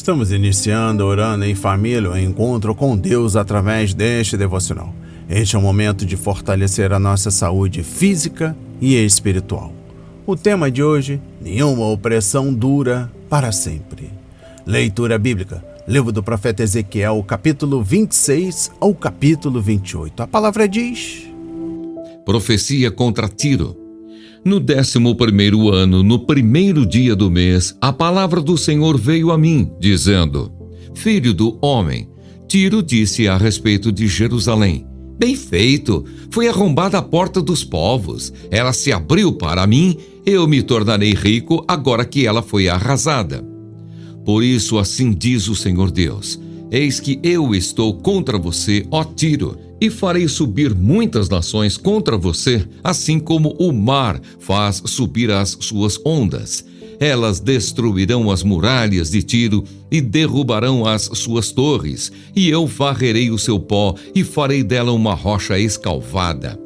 Estamos iniciando Orando em Família, o encontro com Deus através deste devocional. Este é o momento de fortalecer a nossa saúde física e espiritual. O tema de hoje: nenhuma opressão dura para sempre. Leitura bíblica, livro do profeta Ezequiel, capítulo 26 ao capítulo 28. A palavra diz: Profecia contra Tiro. No 11º ano, no primeiro dia do mês, a palavra do Senhor veio a mim, dizendo: Filho do homem, Tiro disse a respeito de Jerusalém: Bem feito, foi arrombada a porta dos povos, ela se abriu para mim, eu me tornarei rico agora que ela foi arrasada. Por isso assim diz o Senhor Deus: Eis que eu estou contra você, ó Tiro, e farei subir muitas nações contra você, assim como o mar faz subir as suas ondas. Elas destruirão as muralhas de Tiro e derrubarão as suas torres, e eu varrerei o seu pó e farei dela uma rocha escalvada.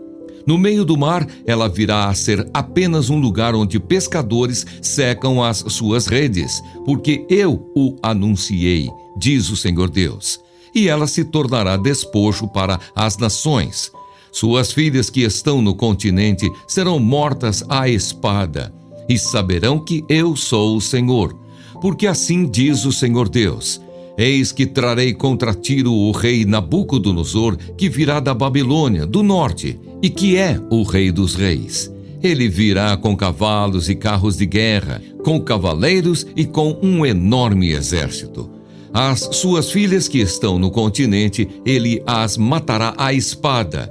No meio do mar, ela virá a ser apenas um lugar onde pescadores secam as suas redes, porque eu o anunciei, diz o Senhor Deus. E ela se tornará despojo para as nações. Suas filhas que estão no continente serão mortas à espada, e saberão que eu sou o Senhor. Porque assim diz o Senhor Deus: Eis que trarei contra Tiro o rei Nabucodonosor, que virá da Babilônia, do norte, e que é o rei dos reis. Ele virá com cavalos e carros de guerra, com cavaleiros e com um enorme exército. As suas filhas que estão no continente, ele as matará à espada.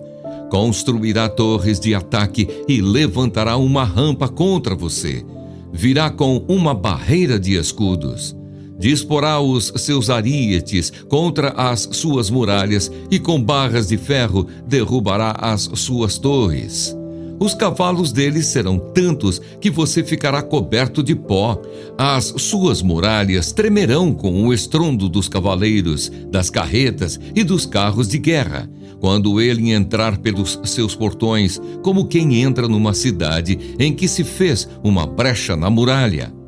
Construirá torres de ataque e levantará uma rampa contra você. Virá com uma barreira de escudos. Disporá os seus arietes contra as suas muralhas e com barras de ferro derrubará as suas torres. Os cavalos deles serão tantos que você ficará coberto de pó. As suas muralhas tremerão com o estrondo dos cavaleiros, das carretas e dos carros de guerra, quando ele entrar pelos seus portões, como quem entra numa cidade em que se fez uma brecha na muralha.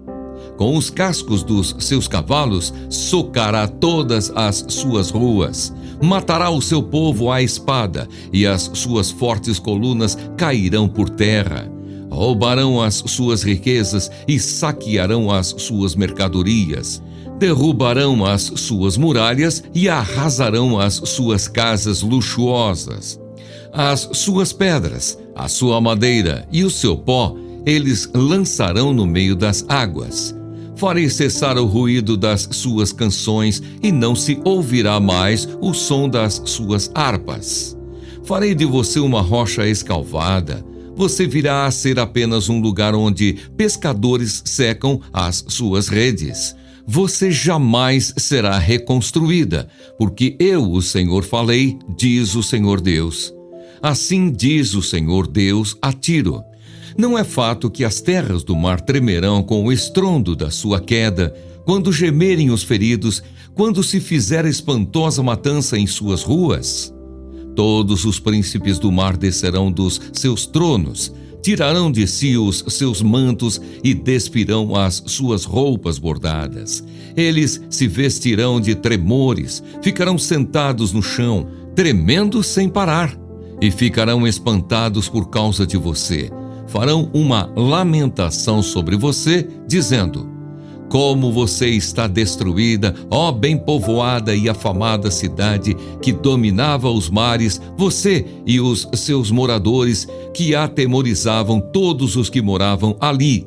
Com os cascos dos seus cavalos, socará todas as suas ruas. Matará o seu povo à espada, e as suas fortes colunas cairão por terra. Roubarão as suas riquezas e saquearão as suas mercadorias. Derrubarão as suas muralhas e arrasarão as suas casas luxuosas. As suas pedras, a sua madeira e o seu pó, eles lançarão no meio das águas. Farei cessar o ruído das suas canções e não se ouvirá mais o som das suas harpas. Farei de você uma rocha escalvada. Você virá a ser apenas um lugar onde pescadores secam as suas redes. Você jamais será reconstruída, porque eu, o Senhor, falei, diz o Senhor Deus. Assim diz o Senhor Deus a Tiro: Não é fato que as terras do mar tremerão com o estrondo da sua queda, quando gemerem os feridos, quando se fizer espantosa matança em suas ruas? Todos os príncipes do mar descerão dos seus tronos, tirarão de si os seus mantos e despirão as suas roupas bordadas. Eles se vestirão de tremores, ficarão sentados no chão, tremendo sem parar, e ficarão espantados por causa de você. Farão uma lamentação sobre você, dizendo: Como você está destruída, ó bem povoada e afamada cidade que dominava os mares, você e os seus moradores que atemorizavam todos os que moravam ali.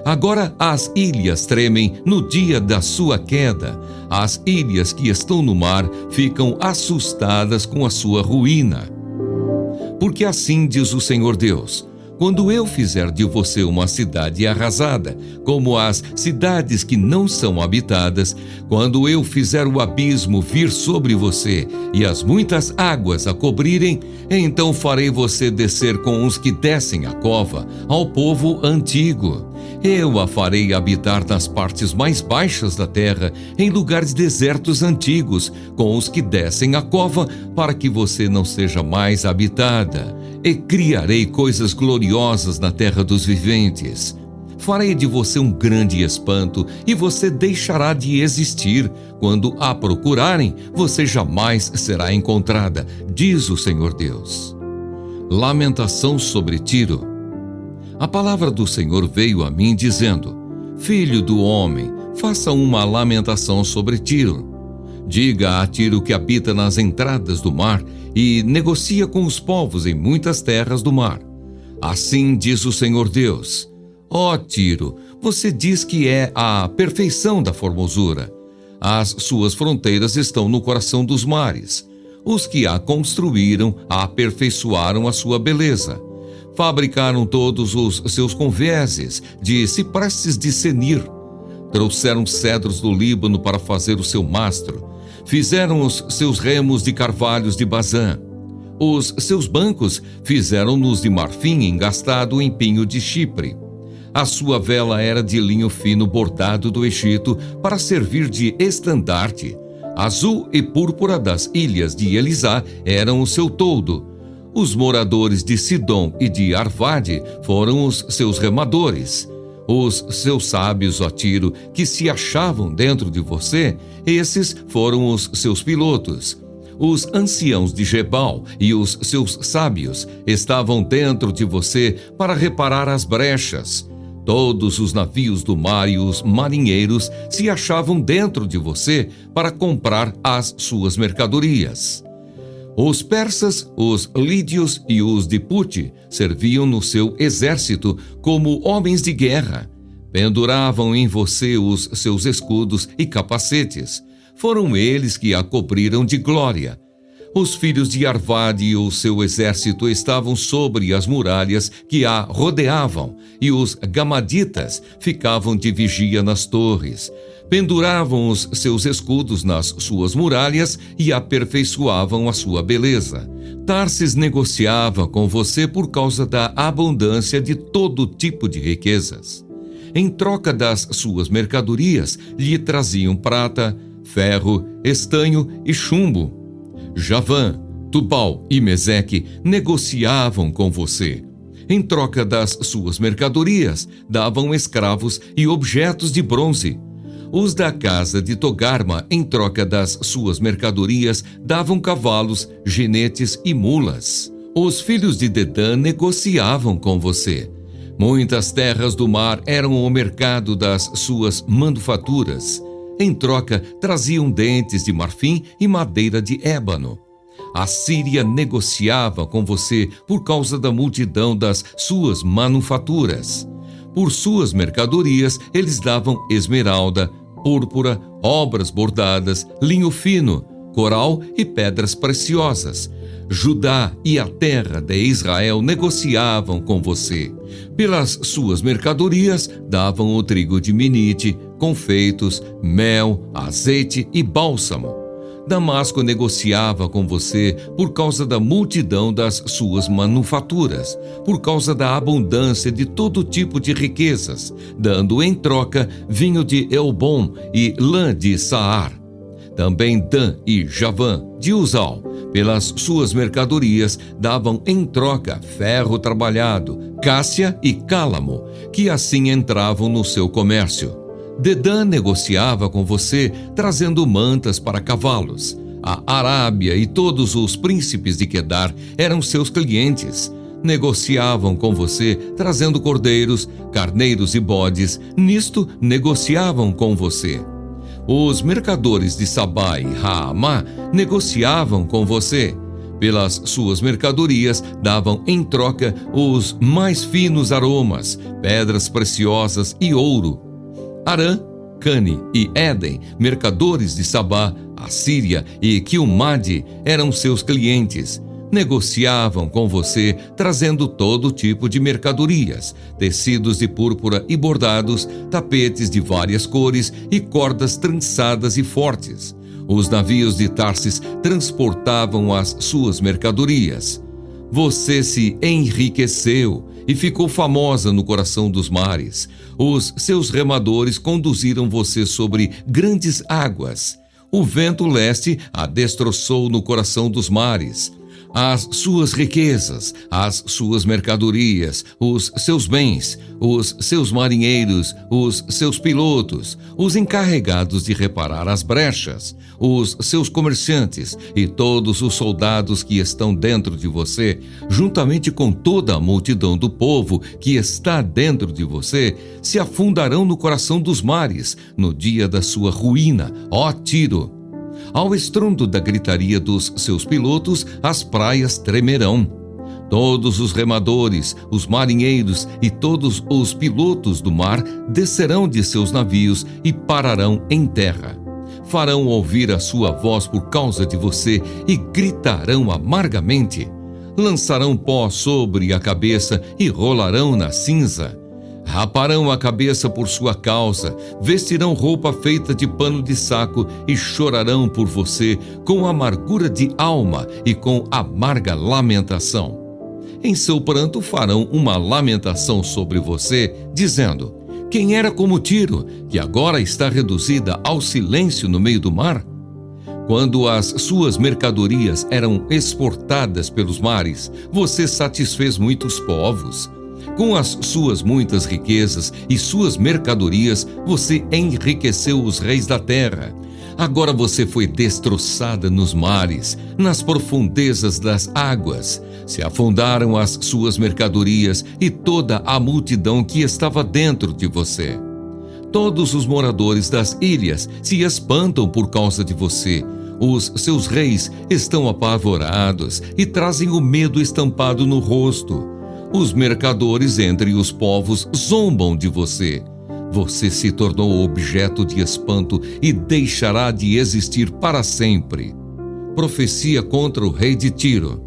Agora as ilhas tremem no dia da sua queda. As ilhas que estão no mar ficam assustadas com a sua ruína. Porque assim diz o Senhor Deus: Quando eu fizer de você uma cidade arrasada, como as cidades que não são habitadas, quando eu fizer o abismo vir sobre você e as muitas águas a cobrirem, então farei você descer com os que descem a cova, ao povo antigo. Eu a farei habitar nas partes mais baixas da terra, em lugares desertos antigos, com os que descem a cova, para que você não seja mais habitada. E criarei coisas gloriosas na terra dos viventes. Farei de você um grande espanto e você deixará de existir. Quando a procurarem, você jamais será encontrada, diz o Senhor Deus. Lamentação sobre Tiro. A palavra do Senhor veio a mim dizendo: Filho do homem, faça uma lamentação sobre Tiro. Diga a Tiro que habita nas entradas do mar e negocia com os povos em muitas terras do mar. Assim diz o Senhor Deus: Ó Tiro, você diz que é a perfeição da formosura. As suas fronteiras estão no coração dos mares. Os que a construíram aperfeiçoaram a sua beleza. Fabricaram todos os seus convéses de ciprestes de Senir. Trouxeram cedros do Líbano para fazer o seu mastro. Fizeram os seus remos de carvalhos de Bazã. Os seus bancos fizeram-nos de marfim engastado em pinho de Chipre. A sua vela era de linho fino bordado do Egito para servir de estandarte. Azul e púrpura das ilhas de Elisá eram o seu toldo. Os moradores de Sidom e de Arvade foram os seus remadores. Os seus sábios, ó Tiro, que se achavam dentro de você, esses foram os seus pilotos. Os anciãos de Gebal e os seus sábios estavam dentro de você para reparar as brechas. Todos os navios do mar e os marinheiros se achavam dentro de você para comprar as suas mercadorias. Os persas, os lídios e os de Pute serviam no seu exército como homens de guerra. Penduravam em você os seus escudos e capacetes. Foram eles que a cobriram de glória. Os filhos de Arvade e o seu exército estavam sobre as muralhas que a rodeavam, e os gamaditas ficavam de vigia nas torres. Penduravam os seus escudos nas suas muralhas e aperfeiçoavam a sua beleza. Tarsis negociava com você por causa da abundância de todo tipo de riquezas. Em troca das suas mercadorias, lhe traziam prata, ferro, estanho e chumbo. Javã, Tubal e Meseque negociavam com você. Em troca das suas mercadorias, davam escravos e objetos de bronze. Os da casa de Togarma, em troca das suas mercadorias, davam cavalos, jinetes e mulas. Os filhos de Dedã negociavam com você. Muitas terras do mar eram o mercado das suas manufaturas. Em troca, traziam dentes de marfim e madeira de ébano. A Síria negociava com você por causa da multidão das suas manufaturas. Por suas mercadorias, eles davam esmeralda, púrpura, obras bordadas, linho fino, coral e pedras preciosas. Judá e a terra de Israel negociavam com você. Pelas suas mercadorias, davam o trigo de Minite, confeitos, mel, azeite e bálsamo. Damasco negociava com você por causa da multidão das suas manufaturas, por causa da abundância de todo tipo de riquezas, dando em troca vinho de Elbom e lã de Saar. Também Dan e Javã, de Uzal, pelas suas mercadorias, davam em troca ferro trabalhado, cássia e cálamo, que assim entravam no seu comércio. Dedã negociava com você, trazendo mantas para cavalos. A Arábia e todos os príncipes de Quedar eram seus clientes. Negociavam com você, trazendo cordeiros, carneiros e bodes. Nisto, negociavam com você. Os mercadores de Sabá e Raamá negociavam com você. Pelas suas mercadorias, davam em troca os mais finos aromas, pedras preciosas e ouro. Arã, Cane e Éden, mercadores de Sabá, Assíria e Quilmade, eram seus clientes. Negociavam com você, trazendo todo tipo de mercadorias, tecidos de púrpura e bordados, tapetes de várias cores e cordas trançadas e fortes. Os navios de Tarsis transportavam as suas mercadorias. Você se enriqueceu e ficou famosa no coração dos mares. Os seus remadores conduziram você sobre grandes águas. O vento leste a destroçou no coração dos mares. as suas riquezas, as suas mercadorias, os seus bens, os seus marinheiros, os seus pilotos, os encarregados de reparar as brechas, os seus comerciantes e todos os soldados que estão dentro de você, juntamente com toda a multidão do povo que está dentro de você, se afundarão no coração dos mares, no dia da sua ruína, ó Tiro. Ao estrondo da gritaria dos seus pilotos, as praias tremerão. Todos os remadores, os marinheiros e todos os pilotos do mar descerão de seus navios e pararão em terra. Farão ouvir a sua voz por causa de você e gritarão amargamente. Lançarão pó sobre a cabeça e rolarão na cinza. Raparão a cabeça por sua causa, vestirão roupa feita de pano de saco e chorarão por você com amargura de alma e com amarga lamentação. Em seu pranto farão uma lamentação sobre você, dizendo: quem era como Tiro, que agora está reduzida ao silêncio no meio do mar? Quando as suas mercadorias eram exportadas pelos mares, você satisfez muitos povos. Com as suas muitas riquezas e suas mercadorias, você enriqueceu os reis da terra. Agora você foi destroçada nos mares, nas profundezas das águas. Se afundaram as suas mercadorias e toda a multidão que estava dentro de você. Todos os moradores das ilhas se espantam por causa de você. Os seus reis estão apavorados e trazem o medo estampado no rosto. Os mercadores entre os povos zombam de você. Você se tornou objeto de espanto e deixará de existir para sempre. Profecia contra o rei de Tiro.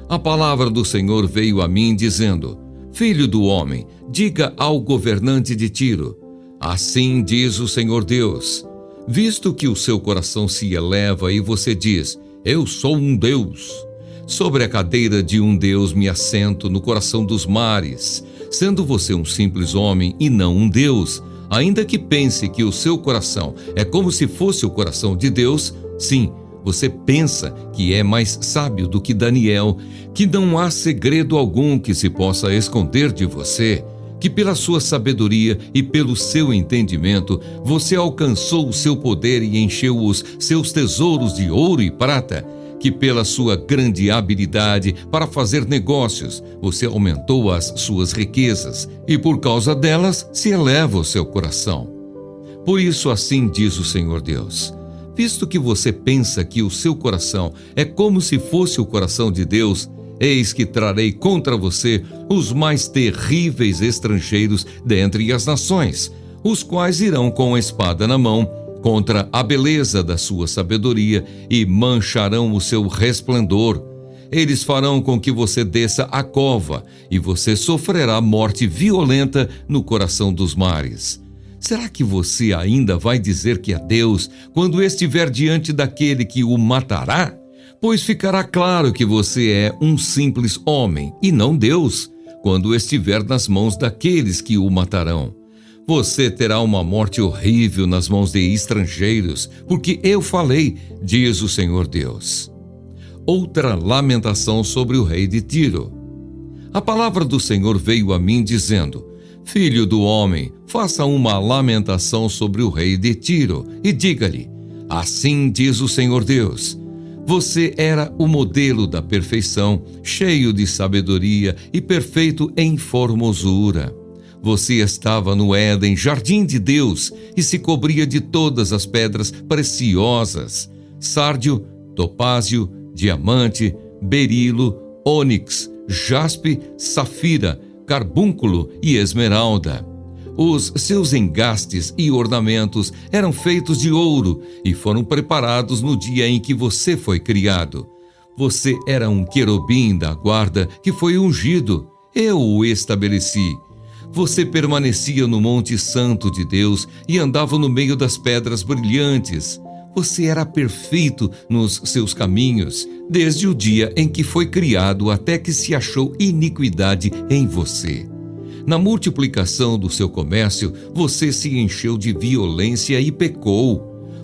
A palavra do Senhor veio a mim dizendo: Filho do homem, diga ao governante de Tiro: assim diz o Senhor Deus, visto que o seu coração se eleva e você diz: eu sou um Deus. Sobre a cadeira de um Deus me assento no coração dos mares, sendo você um simples homem e não um Deus, ainda que pense que o seu coração é como se fosse o coração de Deus, sim, você pensa que é mais sábio do que Daniel, que não há segredo algum que se possa esconder de você, que pela sua sabedoria e pelo seu entendimento você alcançou o seu poder e encheu os seus tesouros de ouro e prata, que pela sua grande habilidade para fazer negócios, você aumentou as suas riquezas e por causa delas se eleva o seu coração. Por isso assim diz o Senhor Deus: visto que você pensa que o seu coração é como se fosse o coração de Deus, eis que trarei contra você os mais terríveis estrangeiros dentre as nações, os quais irão com a espada na mão contra a beleza da sua sabedoria e mancharão o seu resplendor. Eles farão com que você desça a cova e você sofrerá morte violenta no coração dos mares. Será que você ainda vai dizer que é Deus quando estiver diante daquele que o matará? Pois ficará claro que você é um simples homem e não Deus, quando estiver nas mãos daqueles que o matarão. Você terá uma morte horrível nas mãos de estrangeiros, porque eu falei, diz o Senhor Deus. Outra lamentação sobre o rei de Tiro. A palavra do Senhor veio a mim dizendo: Filho do homem, faça uma lamentação sobre o rei de Tiro e diga-lhe: assim diz o Senhor Deus. Você era o modelo da perfeição, cheio de sabedoria e perfeito em formosura. Você estava no Éden, jardim de Deus, e se cobria de todas as pedras preciosas: sárdio, topázio, diamante, berilo, ônix, jaspe, safira, carbúnculo e esmeralda. Os seus engastes e ornamentos eram feitos de ouro e foram preparados no dia em que você foi criado. Você era um querubim da guarda que foi ungido. Eu o estabeleci. Você permanecia no Monte Santo de Deus e andava no meio das pedras brilhantes. Você era perfeito nos seus caminhos, desde o dia em que foi criado até que se achou iniquidade em você. Na multiplicação do seu comércio, você se encheu de violência e pecou.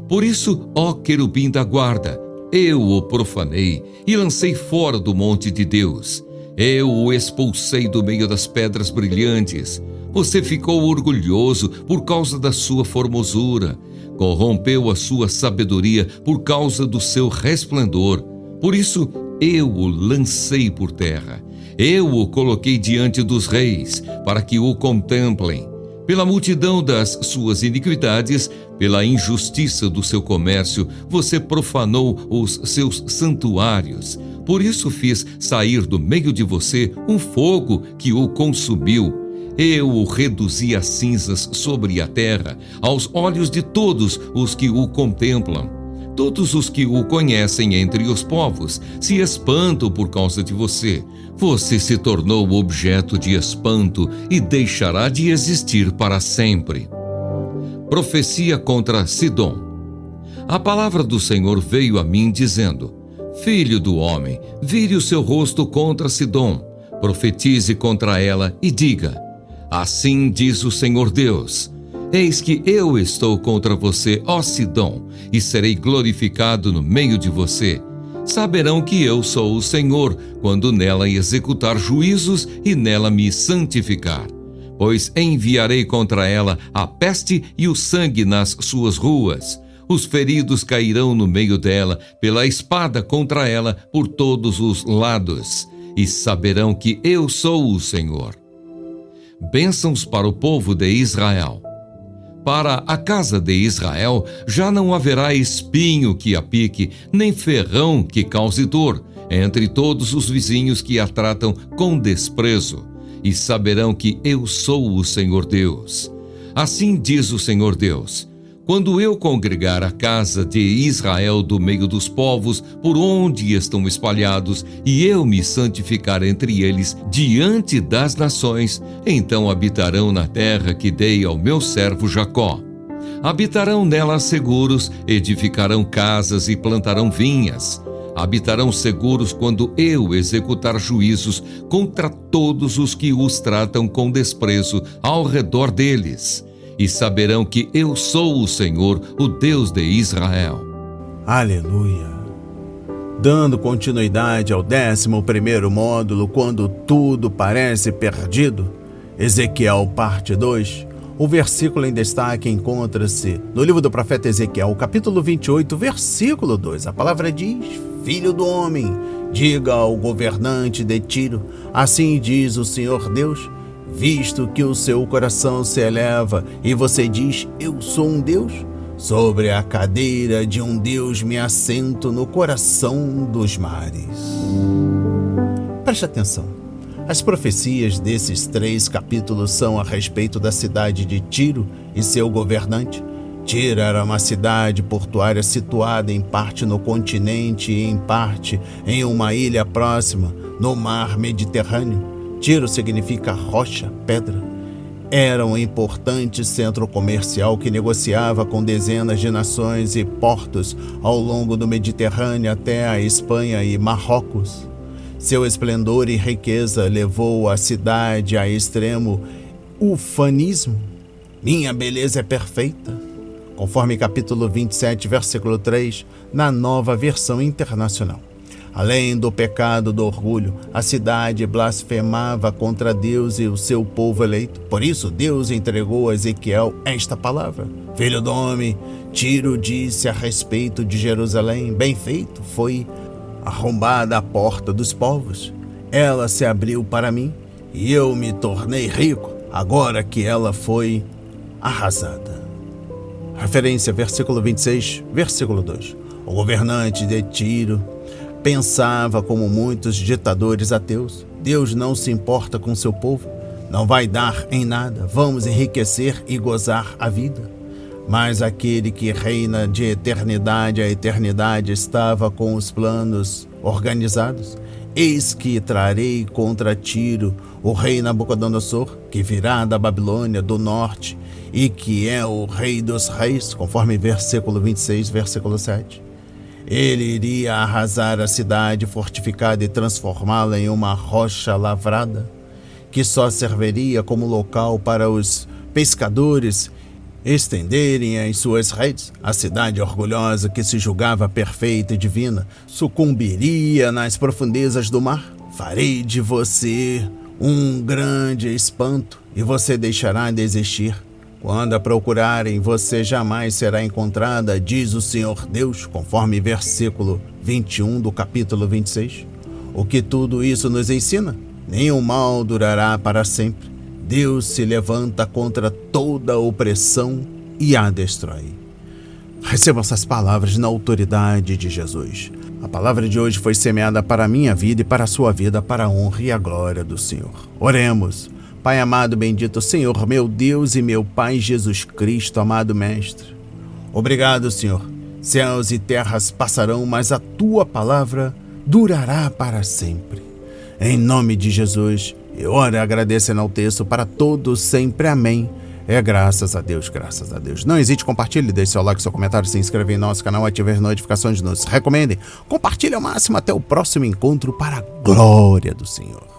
Por isso, ó querubim da guarda, Eu o profanei e lancei fora do monte de Deus. Eu o expulsei do meio das pedras brilhantes. Você ficou orgulhoso por causa da sua formosura. Corrompeu a sua sabedoria por causa do seu resplendor. Por isso, eu o lancei por terra. Eu o coloquei diante dos reis, para que o contemplem. Pela multidão das suas iniquidades, pela injustiça do seu comércio, você profanou os seus santuários. Por isso fiz sair do meio de você um fogo que o consumiu. Eu o reduzi a cinzas sobre a terra, aos olhos de todos os que o contemplam. Todos os que o conhecem entre os povos se espantam por causa de você. Você se tornou objeto de espanto e deixará de existir para sempre. Profecia contra Sidom. A palavra do Senhor veio a mim dizendo: Filho do homem, vire o seu rosto contra Sidom, profetize contra ela e diga: Assim diz o Senhor Deus: Eis que eu estou contra você, ó Sidom, e serei glorificado no meio de você. Saberão que eu sou o Senhor, quando nela executar juízos e nela me santificar. Pois enviarei contra ela a peste e o sangue nas suas ruas. Os feridos cairão no meio dela, pela espada contra ela por todos os lados. E saberão que eu sou o Senhor. Bênçãos para o povo de Israel. Para a casa de Israel já não haverá espinho que a pique, nem ferrão que cause dor, entre todos os vizinhos que a tratam com desprezo. E saberão que eu sou o Senhor Deus. Assim diz o Senhor Deus: quando eu congregar a casa de Israel do meio dos povos por onde estão espalhados, e eu me santificar entre eles diante das nações, então habitarão na terra que dei ao meu servo Jacó. Habitarão nela seguros, edificarão casas e plantarão vinhas. Habitarão seguros quando eu executar juízos contra todos os que os tratam com desprezo ao redor deles. E saberão que eu sou o Senhor, o Deus de Israel. Aleluia! Dando continuidade ao 11º módulo, quando tudo parece perdido, Ezequiel parte 2, o versículo em destaque encontra-se no livro do profeta Ezequiel, capítulo 28, versículo 2. A palavra diz: Filho do homem, diga ao governante de Tiro, assim diz o Senhor Deus, visto que o seu coração se eleva e você diz: eu sou um Deus, sobre a cadeira de um Deus me assento no coração dos mares. Preste atenção. As profecias desses 3 capítulos são a respeito da cidade de Tiro e seu governante. Tiro era uma cidade portuária situada em parte no continente e em parte em uma ilha próxima, no mar Mediterrâneo. Tiro significa rocha, pedra. Era um importante centro comercial que negociava com dezenas de nações e portos ao longo do Mediterrâneo até a Espanha e Marrocos. Seu esplendor e riqueza levou a cidade a extremo ufanismo. Minha beleza é perfeita, conforme capítulo 27, versículo 3, na Nova Versão Internacional. Além do pecado do orgulho, a cidade blasfemava contra Deus e o seu povo eleito. Por isso, Deus entregou a Ezequiel esta palavra: Filho do homem, Tiro disse a respeito de Jerusalém: bem feito, foi arrombada a porta dos povos. Ela se abriu para mim e eu me tornei rico, agora que ela foi arrasada. Referência, versículo 26, versículo 2. O governante de Tiro pensava como muitos ditadores ateus: Deus não se importa com seu povo, não vai dar em nada, vamos enriquecer e gozar a vida. Mas aquele que reina de eternidade a eternidade estava com os planos organizados. Eis que trarei contra Tiro o rei Nabucodonosor, que virá da Babilônia do norte e que é o rei dos reis, conforme versículo 26, versículo 7. Ele iria arrasar a cidade fortificada e transformá-la em uma rocha lavrada, que só serviria como local para os pescadores estenderem as suas redes, a cidade orgulhosa que se julgava perfeita e divina sucumbiria nas profundezas do mar. Farei de você um grande espanto e você deixará de existir. Quando a procurarem, você jamais será encontrada, diz o Senhor Deus, conforme versículo 21 do capítulo 26. O que tudo isso nos ensina? Nenhum mal durará para sempre. Deus se levanta contra toda opressão e a destrói. Receba essas palavras na autoridade de Jesus. A palavra de hoje foi semeada para a minha vida e para a sua vida, para a honra e a glória do Senhor. Oremos. Pai amado, bendito Senhor, meu Deus e meu Pai Jesus Cristo, amado Mestre. Obrigado, Senhor. Céus e terras passarão, mas a Tua palavra durará para sempre. Em nome de Jesus, eu oro e agradeço e enalteço para todos sempre. Amém. Graças a Deus, graças a Deus. Não hesite, compartilhe, deixe seu like, seu comentário, se inscreva em nosso canal, ative as notificações, nos recomendem. Compartilhe ao máximo, até o próximo encontro para a glória do Senhor.